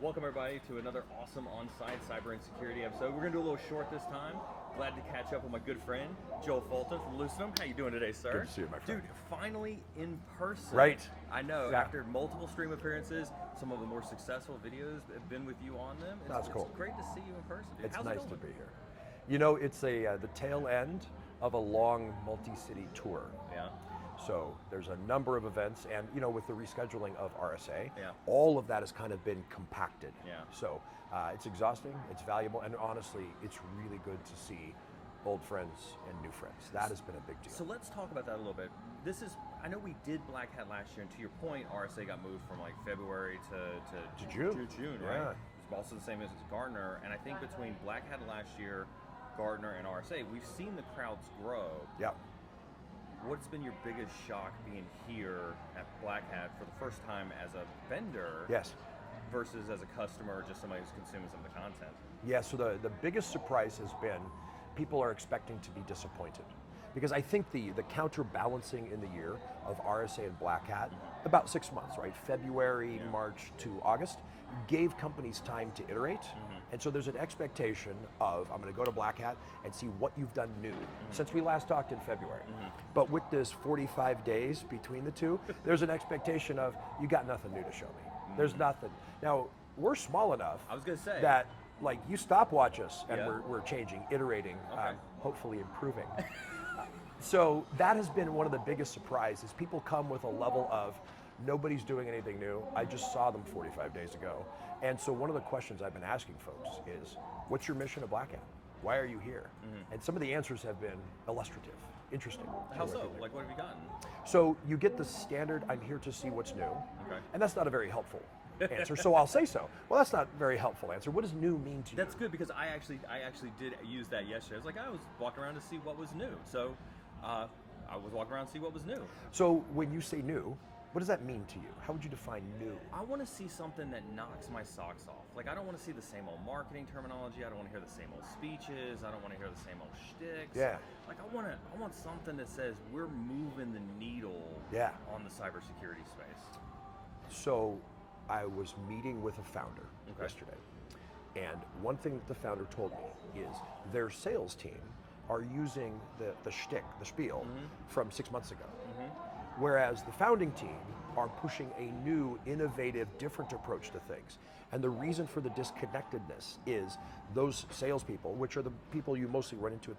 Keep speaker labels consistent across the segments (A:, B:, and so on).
A: Welcome everybody to another awesome on-site cyber and security episode. We're going to do a little short this time. Glad to catch up with my good friend, Joel Fulton from Lucidum. How you doing today, sir?
B: Good to see you, my friend.
A: Dude, finally in person.
B: Right.
A: I know,
B: Yeah.
A: after multiple stream appearances, some of the more successful videos have been with you on them.
B: That's cool.
A: It's great to see you in person, dude.
B: It's
A: How's
B: nice
A: it
B: to
A: going?
B: be here. You know, it's the tail end of a long multi-city tour.
A: Yeah.
B: So there's a number of events, and you know, with the rescheduling of RSA,
A: Yeah.
B: all of that has kind of been compacted.
A: Yeah.
B: So it's exhausting, it's valuable, and honestly, it's really good to see old friends and new friends. That has been a big deal.
A: So let's talk about that a little bit. I know we did Blackhat last year, and to your point, RSA got moved from like February to June, right?
B: Yeah.
A: It's also the same as Gartner, and I think between Blackhat last year, Gartner, and RSA, we've seen the crowds grow.
B: Yeah.
A: What's been your biggest shock being here at Blackhat for the first time as a vendor
B: Yes.
A: versus as a customer or just somebody who's consuming some of the content?
B: Yeah, so the biggest surprise has been people are expecting to be disappointed. Because I think the counterbalancing in the year of RSA and Blackhat, about 6 months, right? February, March to August, gave companies time to iterate. And so there's an expectation of, I'm going to go to Blackhat and see what you've done new since we last talked in February. But with this 45 days between the two, there's an expectation of, you got nothing new to show me. There's nothing. Now, we're small enough
A: I was going to say
B: that, like, you stopwatch us and
A: Yeah.
B: we're changing, iterating,
A: Okay.
B: hopefully improving. So that has been one of the biggest surprises. People come with a level of, nobody's doing anything new. I just saw them 45 days ago. And so one of the questions I've been asking folks is, what's your mission at Blackhat? Why are you here? And some of the answers have been illustrative, interesting.
A: how so? Like, what have you gotten?
B: So you get the standard, I'm here to see what's new.
A: Okay.
B: And that's not a very helpful answer, so I'll say so. Well, that's not a very helpful answer. What does new mean to you?
A: That's good because I actually did use that yesterday. I was like, I was walking around to see what was new. So I was walking around to see what was new.
B: So when you say new, what does that mean to you? How would you define new?
A: I want to see something that knocks my socks off. Like, I don't want to see the same old marketing terminology. I don't want to hear the same old speeches. I don't want to hear the same old shticks.
B: Yeah.
A: Like, I want something that says we're moving the needle
B: Yeah.
A: on the cybersecurity space.
B: So I was meeting with a founder
A: Okay.
B: yesterday, and one thing that the founder told me is their sales team are using the shtick, the spiel, from 6 months ago. Whereas the founding team are pushing a new, innovative, different approach to things. And the reason for the disconnectedness is those salespeople, which are the people you mostly run into,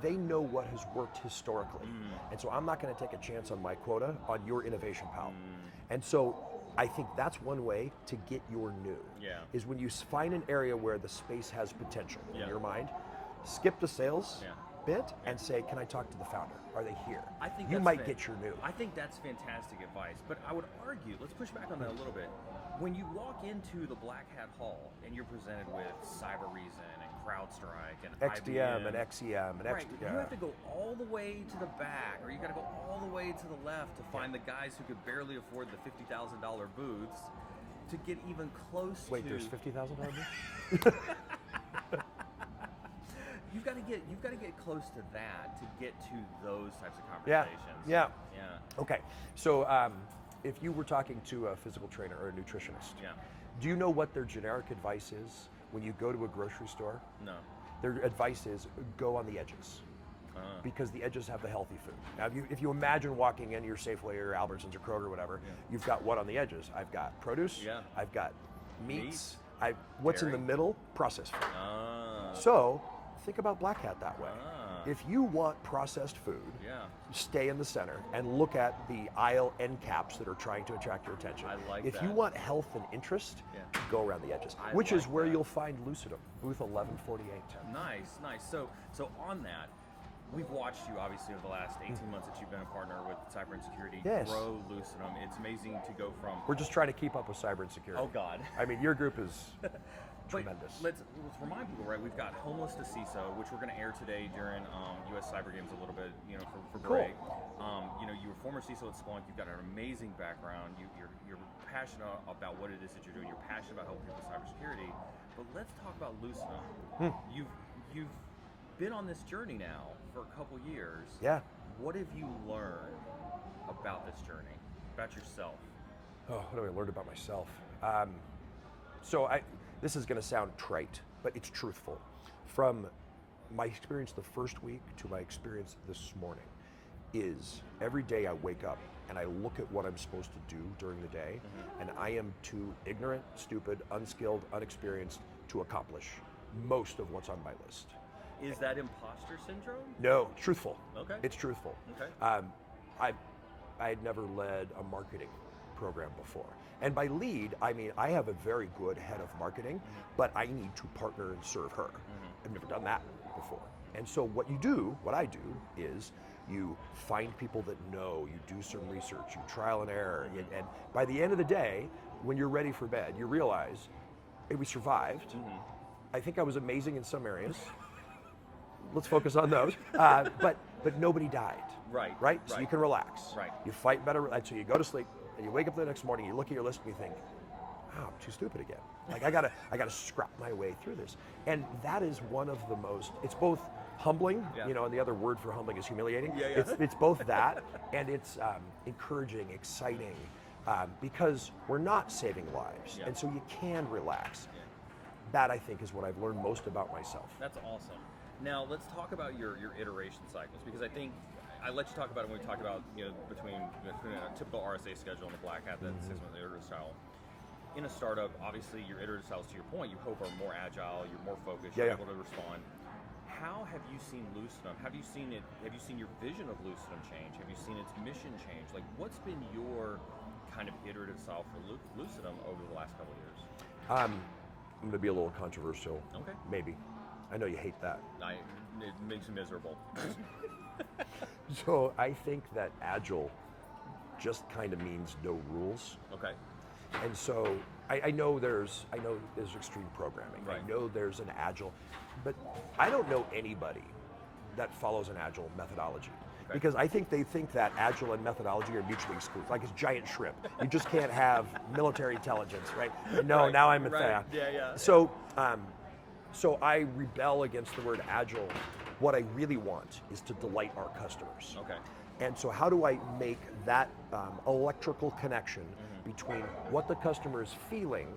B: they know what has worked historically. And so I'm not going to take a chance on my quota on your innovation, pal. And so I think that's one way to get your new,
A: Yeah.
B: is when you find an area where the space has potential
A: Yeah.
B: in your mind, skip the sales
A: Yeah.
B: bit and say, can I talk to the founder? Are they here?
A: I think
B: you
A: that's
B: might get your new.
A: I think that's fantastic advice, but I would argue, let's push back on that a little bit. When you walk into the Blackhat Hall and you're presented with Cyber Reason and CrowdStrike and
B: XDM
A: IBM,
B: and XEM and
A: right,
B: XD.
A: you have to go all the way to the back, or you got to go all the way to the left to find the guys who could barely afford the $50,000 booths to get even close
B: Wait,
A: to.
B: there's $50,000?
A: You've got to get close to that to get to those types of
B: Yeah,
A: conversations.
B: yeah.
A: Yeah.
B: Okay, so if you were talking to a physical trainer or a nutritionist,
A: Yeah.
B: do you know what their generic advice is when you go to a grocery store?
A: No.
B: Their advice is go on the edges. Because the edges have the healthy food. Now, if you imagine walking in your Safeway or Albertsons or Kroger or whatever, you've got what on the edges? I've got produce,
A: Yeah.
B: I've got meats, what's in the
A: Dairy.
B: middle? Processed food.
A: Ah.
B: So, think about Blackhat that way.
A: Ah.
B: If you want processed food,
A: Yeah.
B: stay in the center and look at the aisle end caps that are trying to attract your attention.
A: I like
B: if
A: that.
B: you want health and interest,
A: Yeah.
B: go around the edges,
A: I
B: which is
A: like
B: where
A: that.
B: you'll find Lucidum, booth 1148.
A: Nice, nice. So on that, we've watched you obviously over the last 18 months that you've been a partner with Cyber and Security
B: Yes.
A: grow Lucidum. It's amazing to go from.
B: We're just trying to keep up with cyber and security.
A: Oh God.
B: I mean, your group is
A: But
B: tremendous.
A: let's remind people, right? We've got Homeless to CISO, which we're going to air today during U.S. Cyber Games a little bit, for
B: Cool.
A: break. You were former CISO at Splunk. You've got an amazing background. You're passionate about what it is that you're doing. You're passionate about helping people with cybersecurity. But let's talk about Lucidum. You've been on this journey now for a couple years.
B: Yeah.
A: What have you learned about this journey, about yourself?
B: Oh, what have I learned about myself? So this is going to sound trite, but it's truthful. From my experience the first week to my experience this morning is every day I wake up and I look at what I'm supposed to do during the day, and I am too ignorant, stupid, unskilled, unexperienced to accomplish most of what's on my list.
A: Is that imposter syndrome?
B: No, truthful.
A: Okay.
B: It's truthful.
A: Okay.
B: I had never led a marketing program before. And by lead, I mean I have a very good head of marketing, but I need to partner and serve her. I've never done that before. And so what I do is you find people that know, you do some research, you trial and error, and by the end of the day, when you're ready for bed, you realize, hey, we survived. I think I was amazing in some areas. Let's focus on those. But nobody died. Right? So you can relax.
A: Right.
B: You fight better. So you go to sleep and you wake up the next morning, you look at your list and you think, wow, I'm too stupid again. Like I gotta scrap my way through this. And that is one of the most, it's both humbling, and the other word for humbling is humiliating. It's both that and it's encouraging, exciting, because we're not saving lives. And so you can relax. That I think is what I've learned most about myself.
A: That's awesome. Now let's talk about your iteration cycles, because I think I let you talk about it when we talked about between a typical RSA schedule and the Blackhat, that 6-month iterative style. In a startup, obviously your iterative styles, to your point, you hope are more agile, you're more focused, you're able to respond. How have you seen Lucidum? Have you seen your vision of Lucidum change? Have you seen its mission change? Like, what's been your kind of iterative style for Lucidum over the last couple of years?
B: I'm going to be a little controversial.
A: Okay.
B: Maybe. I know you hate that.
A: It makes me miserable.
B: So I think that agile just kind of means no rules.
A: Okay.
B: And so I know there's extreme programming.
A: Right.
B: I know there's an agile, but I don't know anybody that follows an agile methodology. Okay. Because I think they think that agile and methodology are mutually exclusive, like it's giant shrimp. You just can't have military intelligence, right? No, right. Now I'm a fan.
A: Yeah.
B: So I rebel against the word agile. What I really want is to delight our customers.
A: Okay.
B: And so how do I make that electrical connection between what the customer is feeling,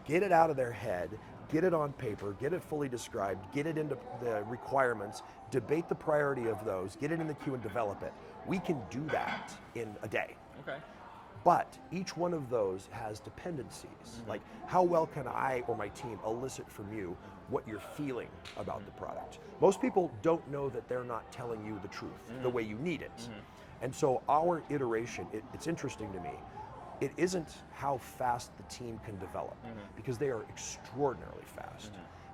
B: get it out of their head, get it on paper, get it fully described, get it into the requirements, debate the priority of those, get it in the queue and develop it. We can do that in a day.
A: Okay.
B: But each one of those has dependencies. Like, how well can I or my team elicit from you what you're feeling about the product? Most people don't know that they're not telling you the truth the way you need it. And so our iteration, it's interesting to me, it isn't how fast the team can develop, because they are extraordinarily fast.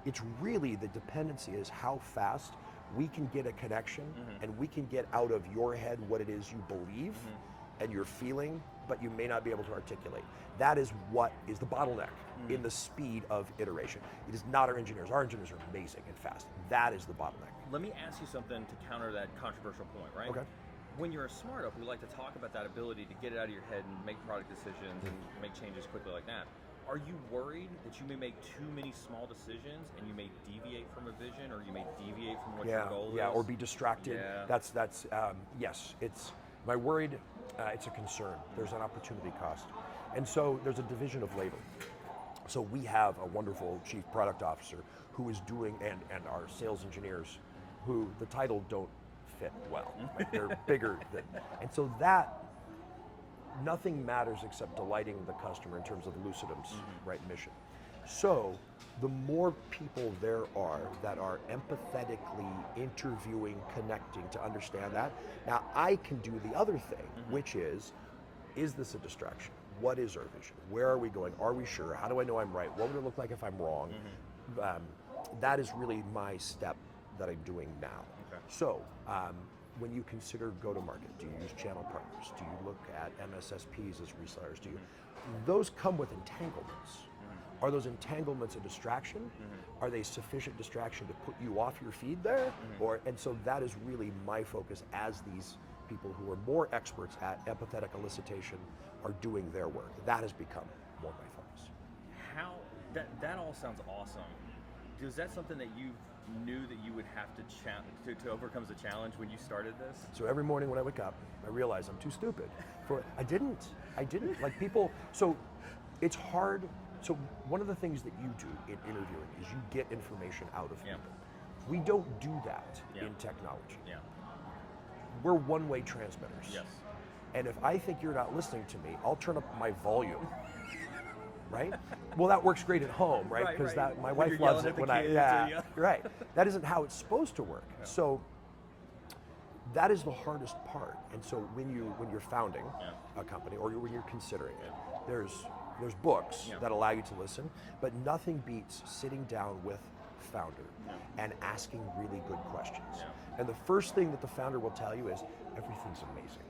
B: It's really the dependency is how fast we can get a connection and we can get out of your head what it is you believe and you're feeling, but you may not be able to articulate. That is what is the bottleneck in the speed of iteration. It is not our engineers. Our engineers are amazing and fast. That is the bottleneck.
A: Let me ask you something to counter that controversial point, right?
B: Okay.
A: When you're a startup, we like to talk about that ability to get it out of your head and make product decisions and make changes quickly like that. Are you worried that you may make too many small decisions and you may deviate from a vision, or you may deviate from what your goal is?
B: Yeah, or be distracted.
A: Yeah.
B: That's yes, it's my worried, it's a concern. There's an opportunity cost. And so there's a division of labor. So we have a wonderful chief product officer who is doing, and our sales engineers who the title don't fit well. Like they're bigger than, and so that nothing matters except delighting the customer in terms of Lucidum's right mission. So the more people there are that are empathetically interviewing, connecting to understand that, now I can do the other thing, which is this a distraction? What is our vision? Where are we going? Are we sure? How do I know I'm right? What would it look like if I'm wrong? That is really my step that I'm doing now.
A: Okay.
B: So when you consider go-to-market, do you use channel partners? Do you look at MSSPs as resellers? Those come with entanglements. Are those entanglements a distraction? Are they sufficient distraction to put you off your feed there? And so that is really my focus as these people who are more experts at empathetic elicitation are doing their work. That has become more my focus.
A: How, that all sounds awesome. Is that something that you knew that you would have to overcome as a challenge when you started this?
B: So every morning when I wake up, I realize I'm too stupid. I didn't, like people, so it's hard So one of the things that you do in interviewing is you get information out of
A: Yeah.
B: people. We don't do that
A: Yeah.
B: in technology.
A: Yeah.
B: We're one-way transmitters.
A: Yes.
B: And if I think you're not listening to me, I'll turn up my volume. Right? Well, that works great at home, right?
A: Right,
B: Because
A: right.
B: my
A: When
B: wife
A: you're
B: loves
A: yelling
B: it
A: at the
B: when I
A: kids,
B: yeah, right. That isn't how it's supposed to work.
A: Yeah.
B: So that is the hardest part. And so when you're founding
A: Yeah.
B: a company or when you're considering it, there's books
A: Yeah.
B: that allow you to listen, but nothing beats sitting down with founder and asking really good questions.
A: Yeah.
B: And the first thing that the founder will tell you is everything's amazing.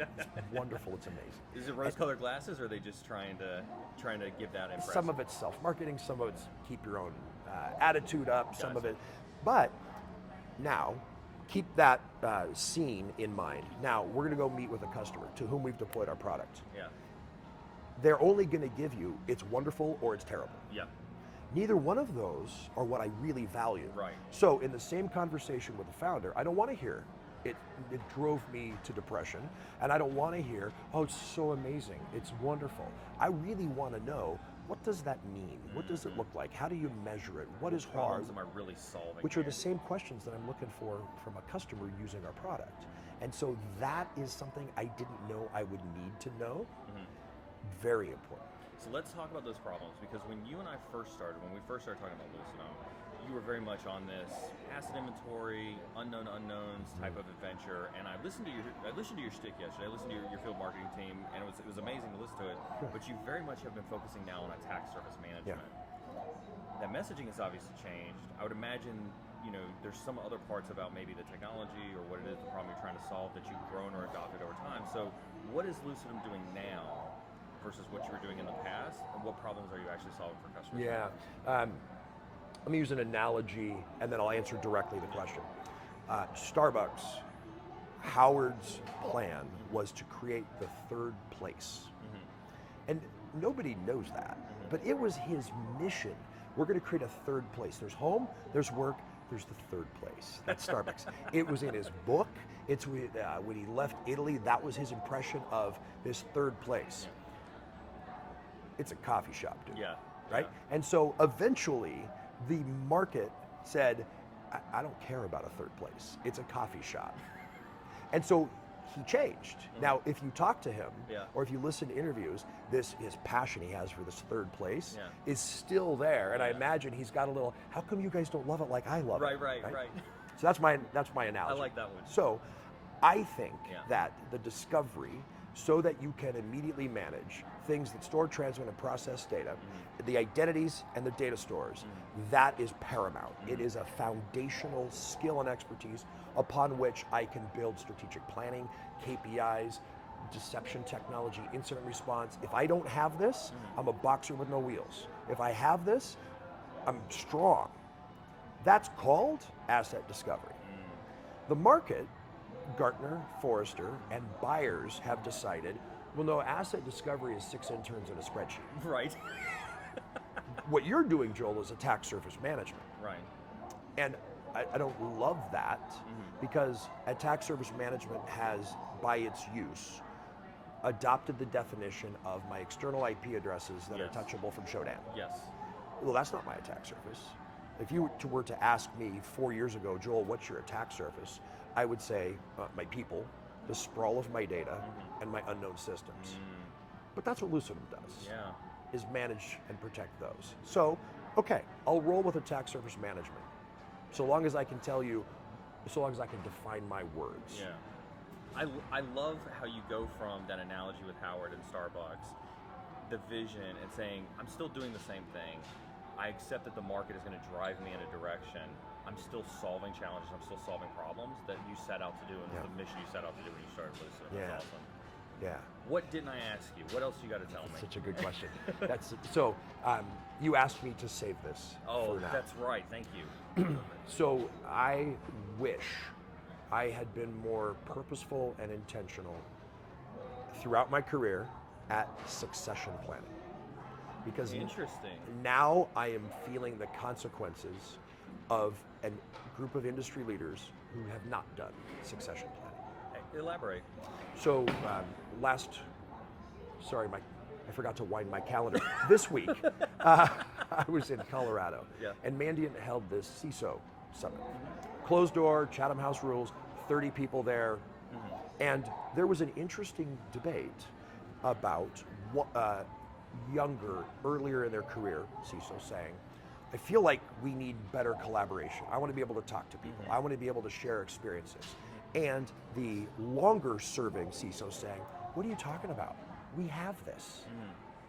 B: It's wonderful, it's amazing.
A: Is it rose-colored glasses, or are they just trying to give that impression?
B: Some of it's self-marketing, some of it's keep your own attitude up, some of
A: Gotcha.
B: it. But now, keep that scene in mind. Now, we're going to go meet with a customer to whom we've deployed our product.
A: Yeah.
B: They're only going to give you it's wonderful or it's terrible.
A: Yeah.
B: Neither one of those are what I really value.
A: Right.
B: So in the same conversation with the founder, I don't want to hear it drove me to depression, and I don't want to hear, oh, it's so amazing, it's wonderful. I really want to know, what does that mean? What does it look like? How do you measure it? What is hard?
A: Problems am I really solving?
B: Which are
A: here?
B: the same questions that I'm looking for from a customer using our product. And so that is something I didn't know I would need to know. Very important.
A: So let's talk about those problems, because when you and I first started, when we first started talking about Lucidum, you were very much on this asset inventory, unknown unknowns type of adventure. And I listened to your shtick yesterday. I listened to your field marketing team, and it was amazing to listen to it. But you very much have been focusing now on attack surface management. That messaging has obviously changed. I would imagine, there's some other parts about maybe the technology or what it is, the problem you're trying to solve, that you've grown or adopted over time. So what is Lucidum doing now versus what you were doing in the past, and what problems are you actually solving for customers?
B: Yeah. Let me use an analogy, and then I'll answer directly the question. Starbucks, Howard's plan was to create the third place. And nobody knows that, but it was his mission. We're going to create a third place. There's home, there's work, there's the third place. That's Starbucks. It was in his book. It's when he left Italy, that was his impression of this third place. It's a coffee shop, dude.
A: Yeah.
B: Right?
A: Yeah.
B: And so eventually the market said, I don't care about a third place. It's a coffee shop. And so he changed. Now, if you talk to him, or if you listen to interviews, his passion he has for this third place is still there. And I imagine he's got a little, how come you guys don't love it like I love it?
A: Right.
B: So that's my analogy.
A: I like that one.
B: So I think that the discovery, so that you can immediately manage things that store, transmit, and process data, the identities and the data stores, that is paramount. It is a foundational skill and expertise upon which I can build strategic planning, KPIs, deception technology, incident response. If I don't have this, I'm a boxer with no wheels. If I have this, I'm strong. That's called asset discovery. The market, Gartner, Forrester, and buyers have decided, well, no, asset discovery is 6 interns in a spreadsheet.
A: Right.
B: What you're doing, Joel, is attack surface management.
A: Right.
B: And I don't love that because attack surface management has, by its use, adopted the definition of my external IP addresses that are touchable from Shodan.
A: Yes.
B: Well, that's not my attack surface. If you were to ask me 4 years ago, Joel, what's your attack surface? I would say my people, the sprawl of my data, and my unknown systems. But that's what Lucidum does, is manage and protect those. So, okay, I'll roll with attack surface management, so long as I can tell you, so long as I can define my words.
A: Yeah. I love how you go from that analogy with Howard and Starbucks, the vision, and saying, I'm still doing the same thing. I accept that the market is going to drive me in a direction. I'm still solving challenges. I'm still solving problems that you set out to do, and the mission you set out to do when you started Lucidum. That's awesome.
B: Yeah.
A: What didn't I ask you? What else you got to tell me?
B: Such a good question. So you asked me to save this.
A: Oh,
B: for now.
A: that's right. Thank you.
B: So I wish I had been more purposeful and intentional throughout my career at succession planning. Because
A: interesting.
B: Now I am feeling the consequences of a group of industry leaders who have not done succession planning.
A: Elaborate.
B: So my I forgot to wind my calendar. This week, I was in Colorado, and Mandiant held this CISO summit. Closed door, Chatham House rules, 30 people there, and there was an interesting debate about younger, earlier in their career CISO saying, I feel like we need better collaboration. I want to be able to talk to people. I want to be able to share experiences. And the longer serving CISO saying, what are you talking about? We have this.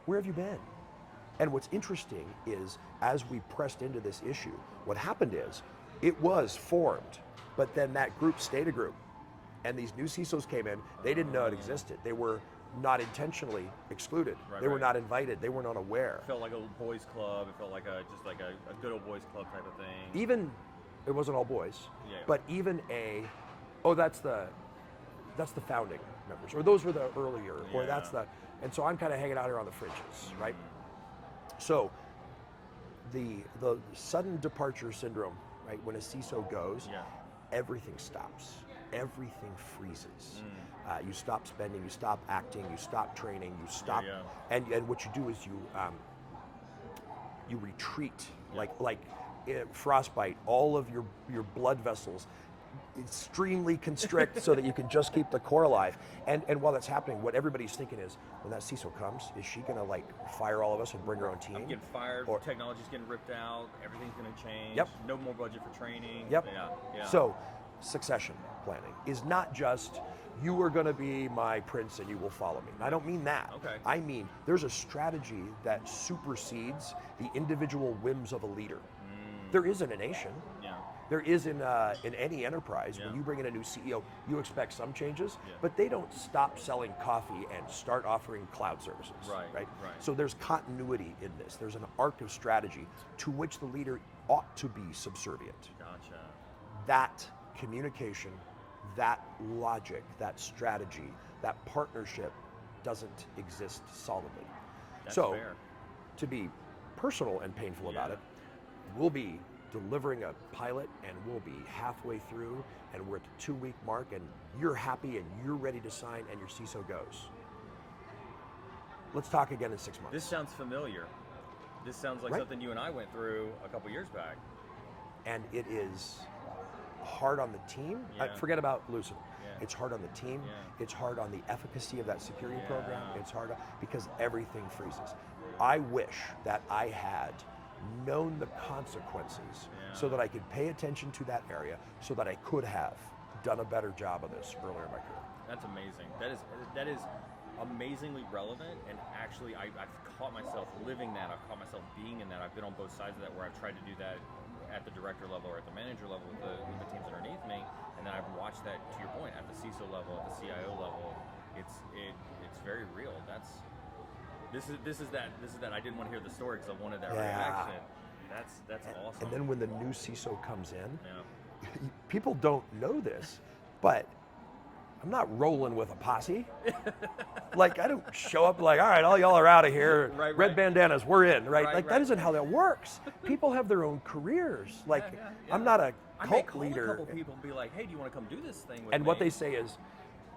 B: Where have you been? And what's interesting is, as we pressed into this issue, what happened is, it was formed, but then that group stayed a group. And these new CISOs came in, they didn't know it existed. They were not intentionally excluded. They were not invited, they weren't unaware.
A: It felt like a boys club, it felt like just like a good old boys club type of thing.
B: Even, it wasn't all boys, but even that's the founding members, or those were the earlier, or that's the, and so I'm kind of hanging out here on the fringes, right? So the sudden departure syndrome, right? When a CISO goes, everything stops, everything freezes. You stop spending, you stop acting, you stop training, you stop, and what you do is you retreat, like frostbite. All of your blood vessels extremely constrict so that you can just keep the core alive. And while that's happening, what everybody's thinking is, when that CISO comes, is she gonna like fire all of us and bring her own team?
A: I'm getting fired, technology's getting ripped out, everything's gonna change, no more budget for training.
B: So succession planning is not just, you are gonna be my prince and you will follow me. And I don't mean that. I mean, there's a strategy that supersedes the individual whims of a leader. There isn't a nation. There is in any enterprise, when you bring in a new CEO, you expect some changes, but they don't stop selling coffee and start offering cloud services, right? So there's continuity in this. There's an arc of strategy to which the leader ought to be subservient. That communication, that logic, that strategy, that partnership doesn't exist solidly. So, to be personal and painful about it, we'll be delivering a pilot and we'll be halfway through and we're at the 2-week mark and you're happy and you're ready to sign and your CISO goes. Let's talk again in 6 months.
A: This sounds familiar. This sounds like something you and I went through a couple years back.
B: And it is hard on the team. Forget about Lucidum. It's hard on the team. It's hard on the efficacy of that security program. It's hard because everything freezes. I wish that I had known the consequences so that I could pay attention to that area, so that I could have done a better job of this earlier in my career.
A: That's amazing. That is amazingly relevant, and actually I've caught myself living that. I've caught myself being in that. I've been on both sides of that, where I've tried to do that at the director level or at the manager level with the teams underneath me, and then I've watched that, to your point, at the CISO level, at the CIO level. It's very real. This is that I didn't want to hear the story because I wanted that reaction. That's awesome.
B: And then when the new CISO comes in, people don't know this, but I'm not rolling with a posse. Like, I don't show up like, all right, all y'all are out of here. Red bandanas, we're in, right? That isn't how that works. People have their own careers. Like, I'm not a cult leader.
A: I may call a couple people and be like, hey, do you want to come do this thing with me?
B: And what they say is,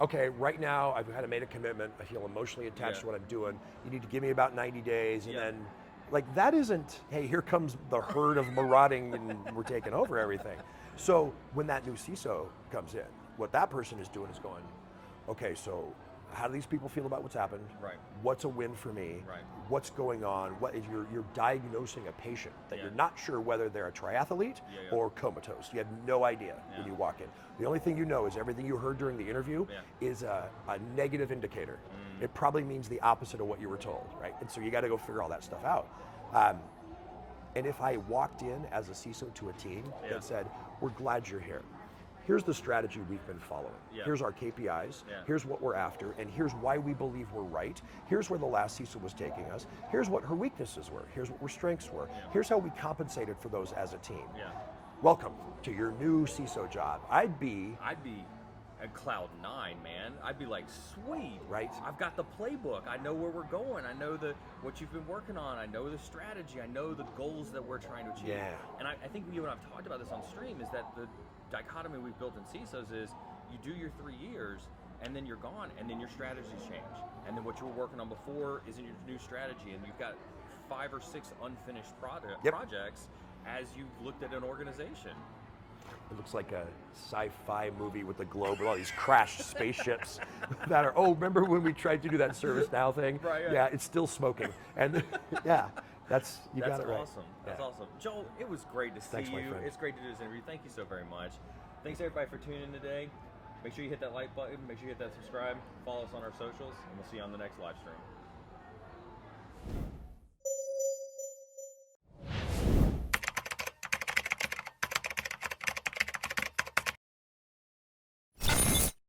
B: okay, right now I've kind of made a commitment. I feel emotionally attached to what I'm doing. You need to give me about 90 days, and then, like, that isn't, hey, here comes the herd of marauding and we're taking over everything. So when that new CISO comes in, what that person is doing is going, okay, so how do these people feel about what's happened? What's a win for me? What's going on? What is you're diagnosing a patient that you're not sure whether they're a triathlete or comatose. You have no idea when you walk in. The only thing you know is everything you heard during the interview is a negative indicator. It probably means the opposite of what you were told, right? And so you got to go figure all that stuff out. And if I walked in as a CISO to a team that said, we're glad you're here. Here's the strategy we've been following. Here's our KPIs. Here's what we're after. And here's why we believe we're right. Here's where the last CISO was taking us. Here's what her weaknesses were. Here's what her strengths were. Here's how we compensated for those as a team. Welcome to your new CISO job. I'd be
A: at cloud 9, man. I'd be like, sweet.
B: Right.
A: I've got the playbook. I know where we're going. I know what you've been working on. I know the strategy. I know the goals that we're trying to achieve. And I think you and I've talked about this on stream, is that the dichotomy we've built in CISOs is you do your 3 years and then you're gone, and then your strategies change, and then what you were working on before isn't your new strategy, and you've got 5 or 6 unfinished projects as you've looked at an organization.
B: It looks like a sci-fi movie with the globe with all these crashed spaceships that are, oh, remember when we tried to do that ServiceNow thing?
A: Right, yeah.
B: Yeah, it's still smoking. And yeah, you got it right.
A: Awesome. That's
B: Yeah.
A: awesome. Joel, it was great to see
B: Thanks, my
A: you.
B: friend.
A: It's great to do this interview. Thank you so very much. Thanks everybody for tuning in today. Make sure you hit that like button. Make sure you hit that subscribe. Follow us on our socials, and we'll see you on the next live stream.